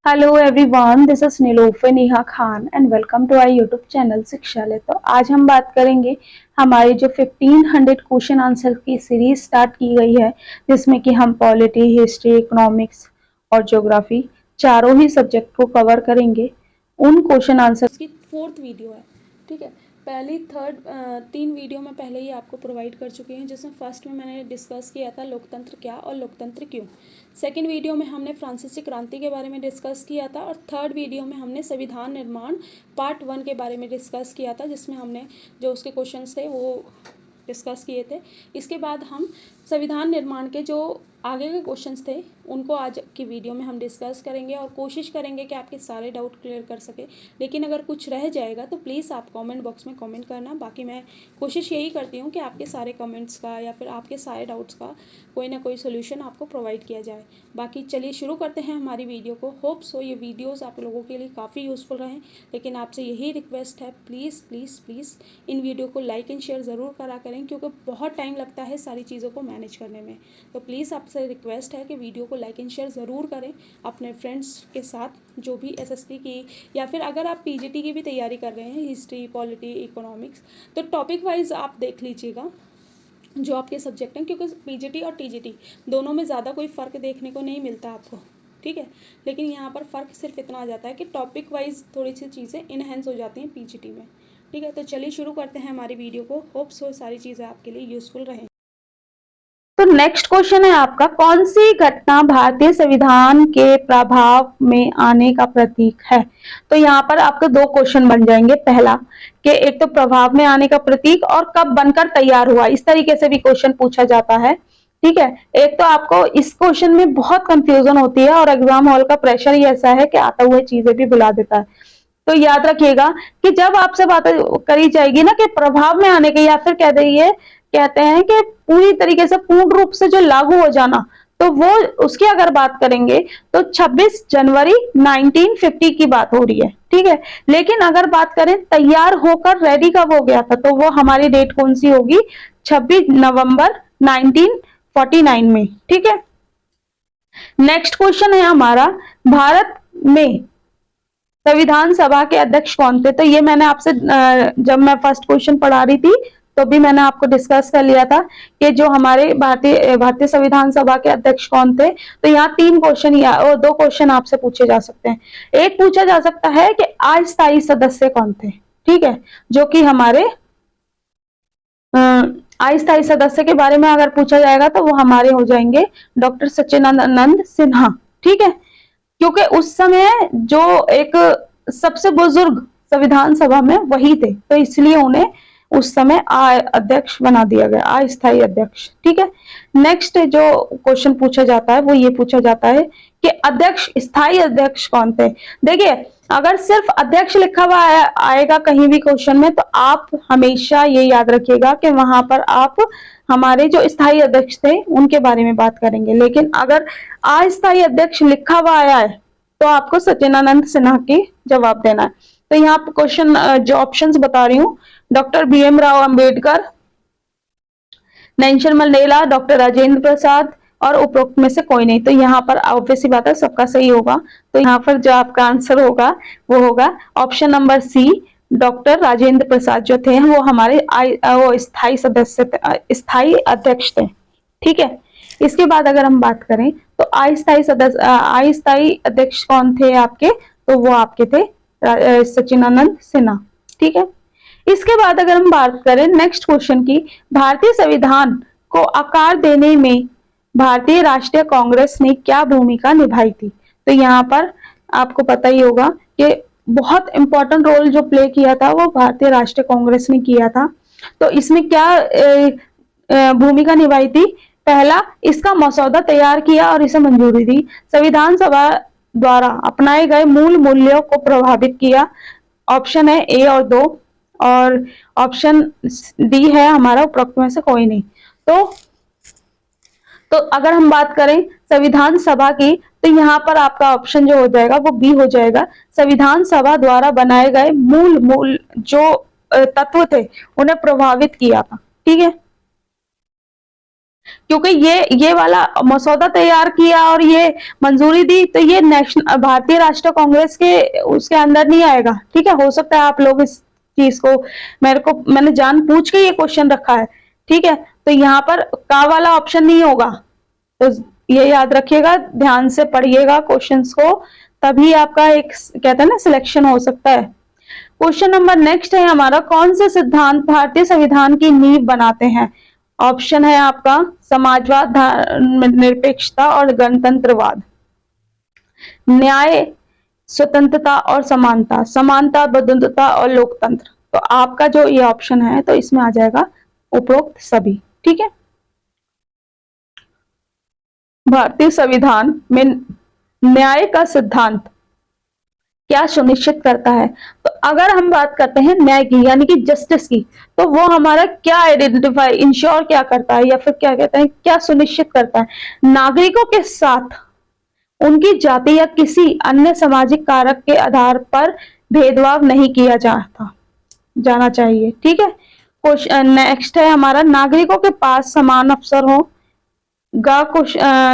Hello everyone, this is Nilofar Neha Khan and welcome to our YouTube channel Shikshalaya. तो आज हम बात करेंगे हमारी जो 1500 क्वेश्चन आंसर की सीरीज स्टार्ट की गई है, जिसमें कि हम पॉलिटी, हिस्ट्री, इकोनॉमिक्स और ज्योग्राफी चारों ही सब्जेक्ट को कवर करेंगे। उन क्वेश्चन आंसर की फोर्थ वीडियो है, ठीक है। पहली थर्ड तीन वीडियो में पहले ही आपको प्रोवाइड कर चुके हैं, जिसमें फर्स्ट में मैंने डिस्कस किया था लोकतंत्र क्या और लोकतंत्र क्यों। सेकंड वीडियो में हमने फ्रांसीसी क्रांति के बारे में डिस्कस किया था और थर्ड वीडियो में हमने संविधान निर्माण पार्ट 1 के बारे में डिस्कस किया था, जिसमें हमने जो उसके क्वेश्चंस थे वो डिस्कस किए थे। इसके बाद हम संविधान निर्माण के जो आगे के क्वेश्चंस थे उनको आज की वीडियो में हम डिस्कस करेंगे और कोशिश करेंगे कि आपके सारे डाउट क्लियर कर सके। लेकिन अगर कुछ रह जाएगा तो प्लीज़ आप कमेंट बॉक्स में कमेंट करना। बाकी मैं कोशिश यही करती हूँ कि आपके सारे कमेंट्स का या फिर आपके सारे डाउट्स का कोई ना कोई सोल्यूशन आपको प्रोवाइड किया जाए। बाकी चलिए शुरू करते हैं हमारी वीडियो को। होप सो ये वीडियोज़ आप लोगों के लिए काफ़ी यूज़फुल रहें। लेकिन आपसे यही रिक्वेस्ट है, please please please in video को लाइक एंड शेयर ज़रूर करा करें, क्योंकि बहुत टाइम लगता है सारी चीज़ों को मैनेज करने में। तो प्लीज़ आपसे रिक्वेस्ट है कि वीडियो को लाइक एंड शेयर ज़रूर करें अपने फ्रेंड्स के साथ, जो भी एसएसटी की या फिर अगर आप पीजीटी की भी तैयारी कर रहे हैं, हिस्ट्री, पॉलिटी, इकोनॉमिक्स, तो टॉपिक वाइज आप देख लीजिएगा जो आपके सब्जेक्ट हैं, क्योंकि पीजीटी और टीजीटी दोनों में ज़्यादा कोई फ़र्क देखने को नहीं मिलता आपको, ठीक है। लेकिन यहाँ पर फ़र्क सिर्फ इतना आ जाता है कि टॉपिक वाइज थोड़ी सी चीज़ें इनहेंस हो जाती हैं पीजीटी में, ठीक है। तो चलिए शुरू करते हैं हमारी वीडियो को। होप सो सारी चीज़ें आपके लिए यूज़फुल रहें। तो नेक्स्ट क्वेश्चन है आपका, कौन सी घटना भारतीय संविधान के प्रभाव में आने का प्रतीक है। तो यहाँ पर आपके दो क्वेश्चन बन जाएंगे। पहला कि एक तो प्रभाव में आने का प्रतीक और कब बनकर तैयार हुआ, इस तरीके से भी क्वेश्चन पूछा जाता है, ठीक है। एक तो आपको इस क्वेश्चन में बहुत कंफ्यूजन होती है और एग्जाम हॉल का प्रेशर ही ऐसा है कि आता हुए चीजें भी भुला देता है। तो याद रखिएगा कि जब आपसे बात करी जाएगी ना कि प्रभाव में आने के, या फिर कह दीजिए कहते हैं कि पूरी तरीके से पूर्ण रूप से जो लागू हो जाना, तो वो उसकी अगर बात करेंगे तो 26 जनवरी 1950 की बात हो रही है, ठीक है। लेकिन अगर बात करें तैयार होकर रेडी कब हो गया था, तो वो हमारी डेट कौन सी होगी, 26 नवंबर 1949 में, ठीक है। नेक्स्ट क्वेश्चन है हमारा, भारत में संविधान सभा के अध्यक्ष कौन थे। तो ये मैंने आपसे जब मैं फर्स्ट क्वेश्चन पढ़ा रही थी तो भी मैंने आपको डिस्कस कर लिया था कि जो हमारे भारतीय संविधान सभा के अध्यक्ष कौन थे। तो यहाँ तीन क्वेश्चन या और दो क्वेश्चन आपसे पूछे जा सकते हैं। एक पूछा जा सकता है कि अस्थायी सदस्य कौन थे, ठीक है, जो कि हमारे अस्थायी सदस्य के बारे में अगर पूछा जाएगा तो वो हमारे हो जाएंगे डॉक्टर सच्चिदानंद सिन्हा, ठीक है। क्योंकि उस समय जो एक सबसे बुजुर्ग संविधान सभा में वही थे, तो इसलिए उन्हें उस समय अध्यक्ष बना दिया गया, अस्थायी अध्यक्ष, ठीक है। नेक्स्ट जो क्वेश्चन पूछा जाता है वो ये पूछा जाता है कि अध्यक्ष, स्थायी अध्यक्ष कौन थे। देखिए, अगर सिर्फ अध्यक्ष लिखा हुआ आएगा कहीं भी क्वेश्चन में, तो आप हमेशा ये याद रखिएगा कि वहां पर आप हमारे जो स्थायी अध्यक्ष थे उनके बारे में बात करेंगे। लेकिन अगर अस्थायी अध्यक्ष लिखा हुआ आया है तो आपको सच्चिदानंद सिन्हा की जवाब देना है। तो यहाँ पर क्वेश्चन जो ऑप्शंस बता रही हूँ, doctor BM Rao Ambedkar, Nelson Mandela, doctor Rajendra Prasad और उपरोक्त में से कोई नहीं। तो यहाँ पर ऑब्वियस सी बात है सबका सही होगा। तो यहाँ पर जो आपका आंसर होगा वो होगा option number C, doctor Rajendra Prasad जो थे वो हमारे वो स्थायी सदस्य, स्थायी अध्यक्ष थे, ठीक है। इसके बाद अगर हम बात करें तो अस्थायी अध्यक्ष कौन थे आपके, तो वो आपके थे सच्चिदानंद सिन्हा, ठीक है। इसके बाद अगर हम बात करें नेक्स्ट क्वेश्चन की, भारतीय संविधान को आकार देने में भारतीय राष्ट्रीय कांग्रेस ने क्या भूमिका निभाई थी। तो यहाँ पर आपको पता ही होगा कि बहुत इंपॉर्टेंट रोल जो प्ले किया था वो भारतीय राष्ट्रीय कांग्रेस ने किया था। तो इसमें क्या भूमिका निभाई थी, पहला इसका मसौदा तैयार किया और इसे मंजूरी दी, संविधान सभा द्वारा अपनाए गए मूल मूल्यों को प्रभावित किया, ऑप्शन है ए और दो, और ऑप्शन डी है हमारा उपरोक्त में से कोई नहीं। तो अगर हम बात करें संविधान सभा की, तो यहाँ पर आपका ऑप्शन जो हो जाएगा वो बी हो जाएगा, संविधान सभा द्वारा बनाए गए मूल जो तत्व थे उन्हें प्रभावित किया था, ठीक है। क्योंकि ये वाला मसौदा तैयार किया और ये मंजूरी दी, तो ये नेशनल भारतीय राष्ट्रीय कांग्रेस के उसके अंदर नहीं आएगा। ठीक है, हो सकता है आप लोग इस चीज को मैंने जान पूछ के ये क्वेश्चन रखा है। ठीक है, तो यहाँ पर का वाला ऑप्शन नहीं होगा, तो ये याद रखिएगा, ध्यान से पढ़िएगा क्वेश्चंस को, तभी आपका एक कहते हैं ना सिलेक्शन हो सकता है। क्वेश्चन नंबर नेक्स्ट है हमारा, कौन से सिद्धांत भारतीय संविधान की नींव बनाते हैं? ऑप्शन है आपका समाजवाद, धर्मनिरपेक्षता और गणतंत्रवाद। न्याय, स्वतंत्रता और समानता, समानता, बंधुता और लोकतंत्र। तो आपका जो ये ऑप्शन है तो इसमें आ जाएगा उपरोक्त सभी। ठीक है, भारतीय संविधान में न्याय का सिद्धांत क्या सुनिश्चित करता है? तो अगर हम बात करते हैं न्याय की यानी कि जस्टिस की, तो वो हमारा क्या आइडेंटिफाई इंश्योर क्या करता है या फिर क्या कहते हैं, क्या सुनिश्चित करता है? नागरिकों के साथ उनकी जाति या किसी अन्य सामाजिक कारक के आधार पर भेदभाव नहीं किया जाना चाहिए। ठीक है, क्वेश्चन नेक्स्ट है हमारा, नागरिकों के पास समान अवसर हो गा।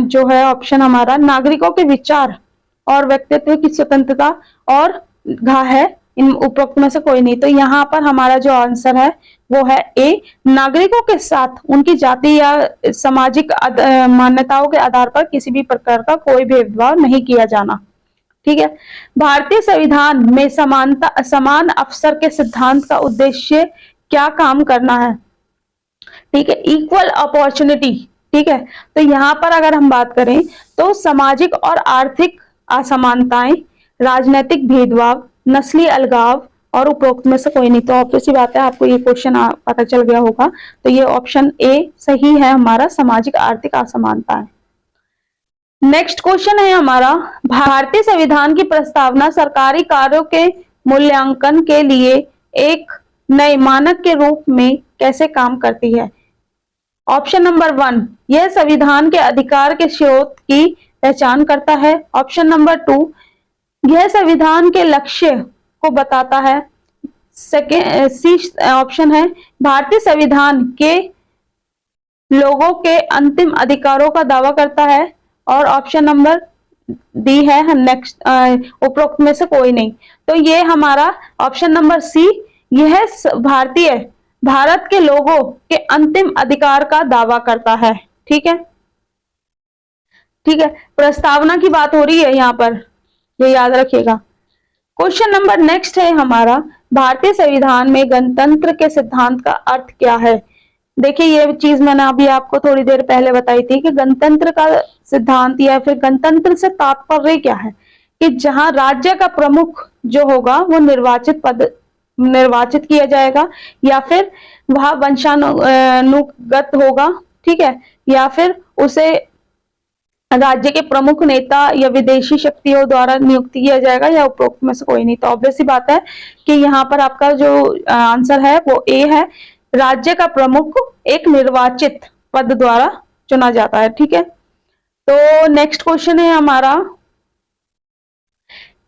जो है ऑप्शन हमारा, नागरिकों के विचार और व्यक्तित्व की स्वतंत्रता, और घा है इन उपरोक्त में से कोई नहीं। तो यहाँ पर हमारा जो आंसर है वो है ए, नागरिकों के साथ उनकी जाति या सामाजिक मान्यताओं के आधार पर किसी भी प्रकार का कोई भेदभाव नहीं किया जाना। ठीक है, भारतीय संविधान में समान अवसर के सिद्धांत का उद्देश्य क्या काम करना है? ठीक है, इक्वल अपॉर्चुनिटी। ठीक है, तो यहाँ पर अगर हम बात करें तो सामाजिक और आर्थिक असमानताएं, राजनीतिक भेदभाव, नस्ली अलगाव और उपरोक्त में से कोई नहीं। तो ऑब्वियस सी बात है, आपको ये क्वेश्चन पता चल गया होगा, तो ये ऑप्शन ए सही है हमारा, सामाजिक आर्थिक असमानताएं। नेक्स्ट क्वेश्चन है हमारा, भारतीय संविधान की प्रस्तावना सरकारी कार्यों के मूल्यांकन के लिए एक नए मानक के रूप में कैसे काम करती है? ऑप्शन नंबर 1, यह संविधान के अधिकार के स्रोत की पहचान करता है। ऑप्शन नंबर 2, यह संविधान के लक्ष्य को बताता है। सेकेंड सी ऑप्शन है, भारतीय संविधान के लोगों के अंतिम अधिकारों का दावा करता है। और ऑप्शन नंबर डी है नेक्स्ट उपरोक्त में से कोई नहीं। तो ये हमारा ऑप्शन नंबर सी, यह भारत के लोगों के अंतिम अधिकार का दावा करता है। ठीक है, ठीक है, प्रस्तावना की बात हो रही है यहाँ पर, ये याद रखिएगा। क्वेश्चन नंबर नेक्स्ट है हमारा, भारतीय संविधान में गणतंत्र के सिद्धांत का अर्थ क्या है? देखिए, ये चीज मैंने अभी आपको थोड़ी देर पहले बताई थी कि गणतंत्र का सिद्धांत या फिर गणतंत्र से तात्पर्य क्या है कि जहां राज्य का प्रमुख जो होगा वो निर्वाचित किया जाएगा, या फिर वह वंशानुगत होगा। ठीक है, या फिर उसे राज्य के प्रमुख नेता या विदेशी शक्तियों द्वारा नियुक्त किया जाएगा, या उपरोक्त में से कोई नहीं। तो ऑब्वियस सी बात है कि यहाँ पर आपका जो आंसर है वो ए है, राज्य का प्रमुख एक निर्वाचित पद द्वारा चुना जाता है। ठीक है, तो नेक्स्ट क्वेश्चन है हमारा,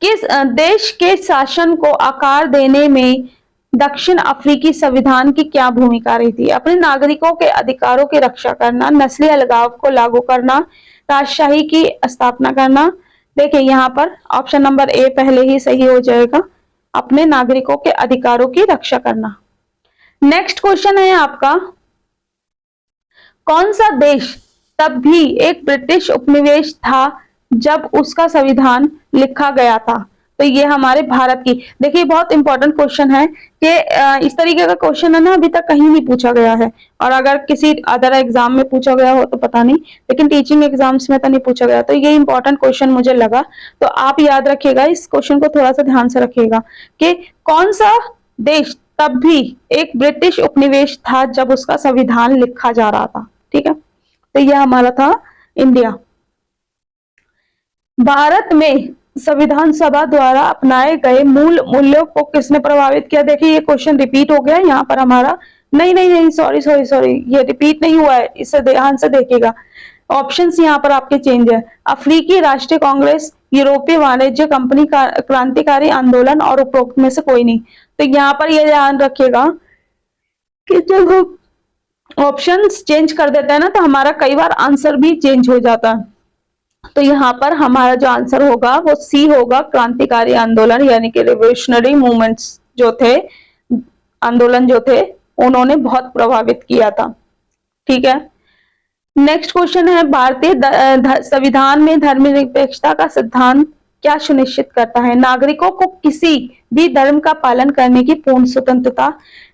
किस देश के शासन को आकार देने में दक्षिण अफ्रीकी संविधान की क्या भूमिका रही थी? अपने नागरिकों के अधिकारों की रक्षा करना, नस्ली अलगाव को लागू करना, राजशाही की स्थापना करना। देखिए, यहाँ पर ऑप्शन नंबर ए पहले ही सही हो जाएगा, अपने नागरिकों के अधिकारों की रक्षा करना। नेक्स्ट क्वेश्चन है आपका, कौन सा देश तब भी एक ब्रिटिश उपनिवेश था जब उसका संविधान लिखा गया था? तो ये हमारे भारत की, देखिए बहुत इंपॉर्टेंट क्वेश्चन है कि इस तरीके का क्वेश्चन है ना अभी तक कहीं नहीं पूछा गया है, और अगर किसी अदर एग्जाम में पूछा गया हो तो पता नहीं, लेकिन टीचिंग एग्जाम्स में तो नहीं पूछा गया। तो ये इंपॉर्टेंट क्वेश्चन मुझे लगा, तो आप याद रखिएगा, इस क्वेश्चन को थोड़ा सा ध्यान से रखिएगा कि कौन सा देश तब भी एक ब्रिटिश उपनिवेश था जब उसका संविधान लिखा जा रहा था। ठीक है, तो यह हमारा था इंडिया। भारत में संविधान सभा द्वारा अपनाए गए मूल मूल्यों को किसने प्रभावित किया? देखिए, ये क्वेश्चन रिपीट हो गया यहाँ पर हमारा, नहीं, सॉरी, ये रिपीट नहीं हुआ है, इसे ध्यान से देखिएगा। ऑप्शंस यहाँ पर आपके चेंज है, अफ्रीकी राष्ट्रीय कांग्रेस, यूरोपीय वाणिज्य कंपनी का क्रांतिकारी आंदोलन, और उपरोक्त में से कोई नहीं। तो यहाँ पर यह ध्यान रखिएगा कि जब ऑप्शंस चेंज कर देते हैं ना, तो हमारा कई बार आंसर भी चेंज हो जाता है। तो यहाँ पर हमारा जो आंसर होगा वो सी होगा, क्रांतिकारी आंदोलन यानी कि रिवोल्यूशनरी मूवमेंट्स जो थे, आंदोलन जो थे, उन्होंने बहुत प्रभावित किया था। ठीक है, नेक्स्ट क्वेश्चन है, भारतीय संविधान में धर्मनिरपेक्षता का सिद्धांत क्या सुनिश्चित करता है? नागरिकों को किसी भी धर्म का पालन करने की पूर्ण स्वतंत्रता,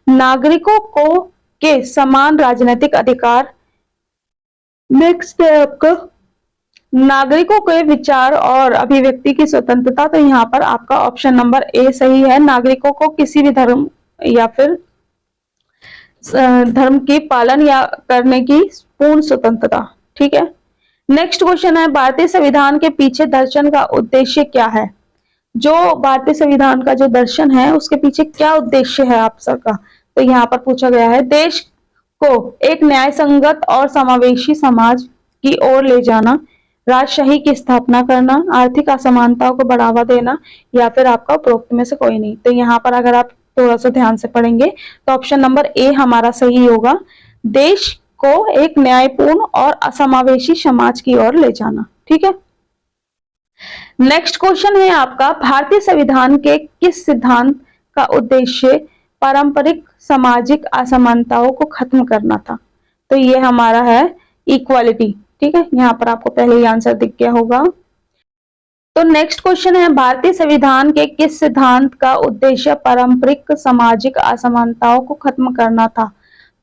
नागरिकों को के समान राजनीतिक अधिकार, नेक्स्ट है आपका नागरिकों के विचार और अभिव्यक्ति की स्वतंत्रता। तो यहाँ पर आपका ऑप्शन नंबर ए सही है, नागरिकों को किसी भी धर्म या फिर धर्म की पालन या करने की पूर्ण स्वतंत्रता। ठीक है, नेक्स्ट क्वेश्चन है, भारतीय संविधान के पीछे दर्शन का उद्देश्य क्या है? जो भारतीय संविधान का जो दर्शन है उसके पीछे क्या उद्देश्य है आप सबका? तो यहाँ पर पूछा गया है, देश को एक न्याय संगत और समावेशी समाज की ओर ले जाना, राजशाही की स्थापना करना, आर्थिक असमानताओं को बढ़ावा देना, या फिर आपका उपरोक्त में से कोई नहीं। तो यहाँ पर अगर आप थोड़ा सा ध्यान से पढ़ेंगे तो ऑप्शन नंबर ए हमारा सही होगा, देश को एक न्यायपूर्ण और असमावेशी समाज की ओर ले जाना। ठीक है, नेक्स्ट क्वेश्चन है आपका, भारतीय संविधान के किस सिद्धांत का उद्देश्य पारंपरिक सामाजिक असमानताओं को खत्म करना था? तो ये हमारा है इक्वालिटी। ठीक है, यहाँ पर आपको पहले ही आंसर दिख गया होगा। तो नेक्स्ट क्वेश्चन है, भारतीय संविधान के किस सिद्धांत का उद्देश्य पारंपरिक सामाजिक असमानताओं को खत्म करना था?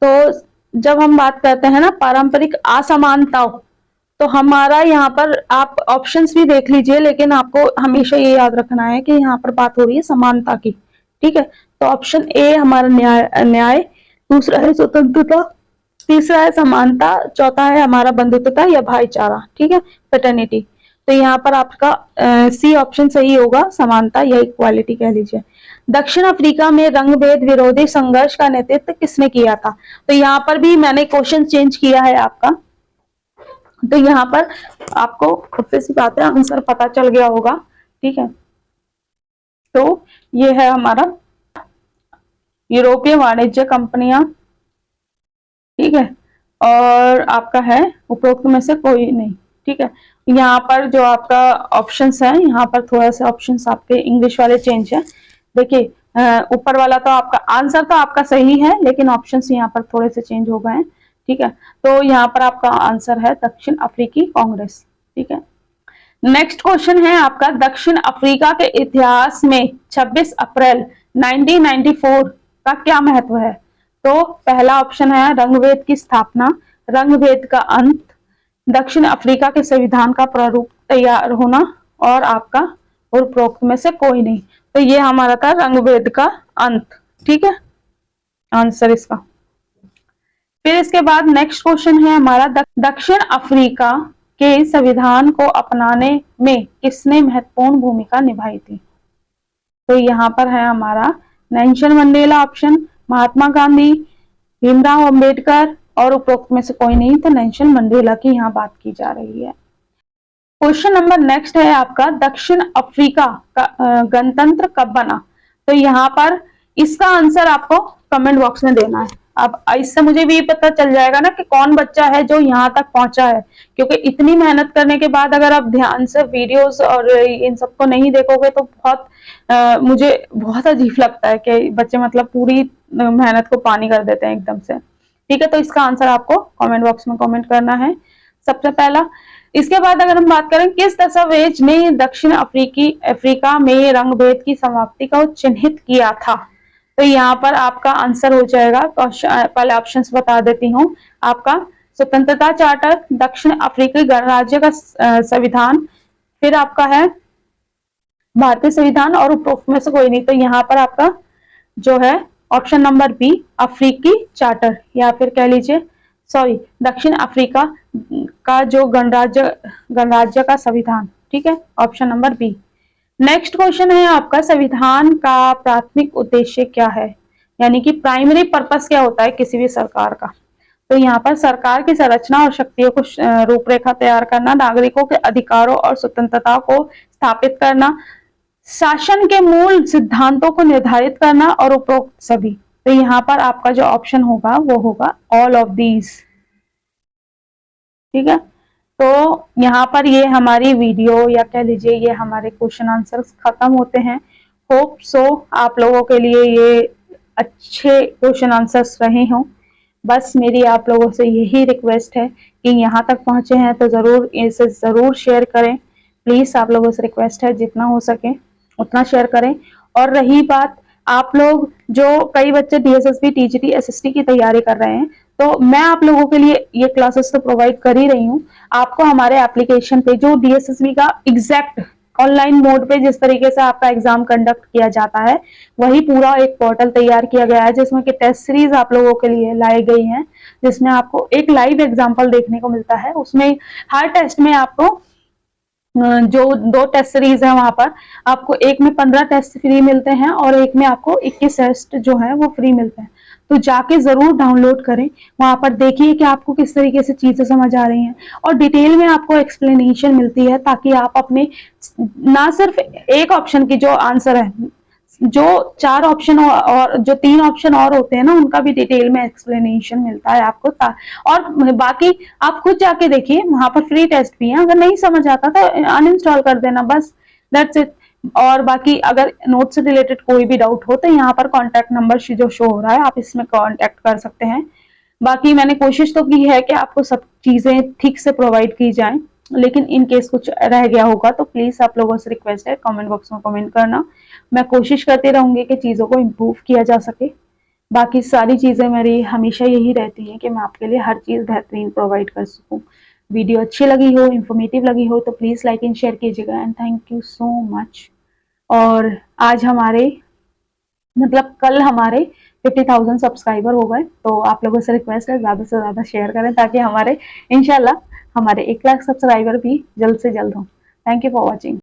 तो जब हम बात करते हैं ना पारंपरिक असमानताओं, तो हमारा यहाँ पर आप ऑप्शंस भी देख लीजिए, लेकिन आपको हमेशा ये याद रखना है कि यहाँ पर बात हो रही है समानता की। ठीक है, तो ऑप्शन ए हमारा न्याय, दूसरा है स्वतंत्रता, तीसरा है समानता, चौथा है हमारा बंधुत्वता या भाईचारा। ठीक है, फ्रेटर्निटी। तो यहाँ पर आपका सी ऑप्शन सही होगा, समानता या इक्वालिटी कह लीजिए। दक्षिण अफ्रीका में रंगभेद विरोधी संघर्ष का नेतृत्व किसने किया था? तो यहाँ पर भी मैंने क्वेश्चन चेंज किया है आपका, तो यहाँ पर आपको ऑब्वियस बात है आंसर पता चल गया होगा। ठीक है, तो ये है हमारा यूरोपीय वाणिज्य कंपनियां। ठीक है, और आपका है उपरोक्त में से कोई नहीं। ठीक है, यहाँ पर जो आपका ऑप्शंस है, यहाँ पर थोड़ा सा ऑप्शंस आपके इंग्लिश वाले चेंज है। देखिए ऊपर वाला तो आपका आंसर तो आपका सही है, लेकिन ऑप्शंस यहाँ पर थोड़े से चेंज हो गए हैं। ठीक है, तो यहाँ पर आपका आंसर है दक्षिण अफ्रीकी कांग्रेस। ठीक है, नेक्स्ट क्वेश्चन है आपका, दक्षिण अफ्रीका के इतिहास में 26 अप्रैल 1994 का क्या महत्व है? तो पहला ऑप्शन है रंगभेद की स्थापना, रंगभेद का अंत, दक्षिण अफ्रीका के संविधान का प्रारूप तैयार होना, और आपका उपरोक्त में से कोई नहीं। तो ये हमारा था रंगभेद का अंत। ठीक है, आंसर इसका। फिर इसके बाद नेक्स्ट क्वेश्चन है हमारा, दक्षिण अफ्रीका के संविधान को अपनाने में किसने महत्वपूर्ण भूमिका निभाई थी? तो यहाँ पर है हमारा Nelson Mandela option, Mahatma Gandhi, Bhimrao Ambedkar, और उपरोक्त में से कोई नहीं, तो नेल्सन मंडेला की यहाँ बात की जा रही है। क्वेश्चन नंबर नेक्स्ट है आपका, दक्षिण अफ्रीका का गणतंत्र कब बना? तो यहाँ पर इसका आंसर आपको कमेंट बॉक्स में देना है। अब इससे मुझे भी पता चल जाएगा ना कि कौन बच्चा है जो यहाँ तक पहुंचा है, क्योंकि इतनी मेहनत करने के बाद अगर आप ध्यान से वीडियोस और इन सबको नहीं देखोगे तो बहुत मुझे बहुत अजीब लगता है कि बच्चे मतलब पूरी मेहनत को पानी कर देते हैं एकदम से। ठीक है, तो इसका आंसर आपको कमेंट बॉक्स में कमेंट करना है सबसे पहला। इसके बाद अगर हम बात करें किस दस्तावेज ने दक्षिण अफ्रीका में रंगभेद की समाप्ति को चिन्हित किया था? तो यहाँ पर आपका आंसर हो जाएगा, पहले ऑप्शंस बता देती हूँ आपका, स्वतंत्रता चार्टर, दक्षिण अफ्रीकी गणराज्य का संविधान, फिर आपका है भारतीय संविधान, और उपरोक्त में से कोई नहीं। तो यहाँ पर आपका जो है ऑप्शन नंबर बी अफ्रीकी चार्टर, या फिर कह लीजिए सॉरी दक्षिण अफ्रीका का जो गणराज्य का संविधान। ठीक है, option number B. Next question है आपका, संविधान का प्राथमिक उद्देश्य क्या है? यानी कि प्राइमरी पर्पस क्या होता है किसी भी सरकार का? तो यहाँ पर सरकार की संरचना और शक्तियों को रूपरेखा तैयार करना, नागरिकों के अधिकारों और स्वतंत्रता को स्थापित करना, शासन के मूल सिद्धांतों को निर्धारित करना, और उपरोक्त सभी। तो यहाँ पर आपका जो ऑप्शन होगा वो होगा ऑल ऑफ दीज। ठीक है, तो यहाँ पर ये हमारी वीडियो या कह लीजिए ये हमारे क्वेश्चन आंसर्स खत्म होते हैं। होप सो आप लोगों के लिए ये अच्छे क्वेश्चन आंसर्स रहे हों। बस मेरी आप लोगों से यही रिक्वेस्ट है कि यहाँ तक पहुंचे हैं तो जरूर इसे जरूर शेयर करें। प्लीज आप लोगों से रिक्वेस्ट है जितना हो सके उतना शेयर करें। और रही बात आप लोग जो कई बच्चे डीएसएसबी टीजीटी एसएसटी की तैयारी कर रहे हैं, तो मैं आप लोगों के लिए ये क्लासेस तो प्रोवाइड कर ही रही हूँ। आपको हमारे एप्लीकेशन पे जो डीएसएसबी का एग्जैक्ट ऑनलाइन मोड पे जिस तरीके से आपका एग्जाम कंडक्ट किया जाता है वही पूरा एक पोर्टल तैयार किया गया है जिसमें कि टेस्ट सीरीज आप लोगों के लिए लाई गई है, जिसमें आपको एक लाइव एग्जाम्पल देखने को मिलता है। उसमें हर टेस्ट में आपको जो 2 टेस्ट सीरीज है वहां पर आपको एक में 15 टेस्ट फ्री मिलते हैं और एक में आपको 21 टेस्ट जो है वो फ्री मिलते हैं। तो जाके जरूर डाउनलोड करें, वहां पर देखिए कि आपको किस तरीके से चीजें समझ आ रही हैं और डिटेल में आपको एक्सप्लेनेशन मिलती है, ताकि आप अपने ना सिर्फ एक ऑप्शन की जो आंसर है, जो 4 ऑप्शन और जो 3 ऑप्शन और होते हैं ना उनका भी डिटेल में एक्सप्लेनेशन मिलता है आपको। और बाकी आप खुद जाके देखिए, वहां पर फ्री टेस्ट भी है। अगर नहीं समझ आता तो अनइंस्टॉल कर देना, बस दैट्स इट। और बाकी अगर नोट से रिलेटेड कोई भी डाउट हो तो यहाँ पर कॉन्टेक्ट नंबर जो शो हो रहा है आप इसमें कॉन्टेक्ट कर सकते हैं। बाकी मैंने कोशिश तो की है कि आपको सब चीजें ठीक से प्रोवाइड की जाए, लेकिन इन केस कुछ रह गया होगा तो प्लीज आप लोगों से रिक्वेस्ट है कमेंट बॉक्स में कमेंट करना। मैं कोशिश करती रहूंगी कि चीजों को इम्प्रूव किया जा सके। बाकी सारी चीजें मेरी हमेशा यही रहती हैं कि मैं आपके लिए हर चीज बेहतरीन प्रोवाइड कर सकूं। वीडियो अच्छी लगी हो, इंफॉर्मेटिव लगी हो तो प्लीज लाइक एंड शेयर कीजिएगा and thank you so much. और आज हमारे कल हमारे 50,000 सब्सक्राइबर हो गए, तो आप लोगों से रिक्वेस्ट है ज्यादा से ज्यादा शेयर करें ताकि हमारे इंशाल्लाह हमारे 1 लाख सब्सक्राइबर भी जल्द से जल्द हो। Thank you for watching.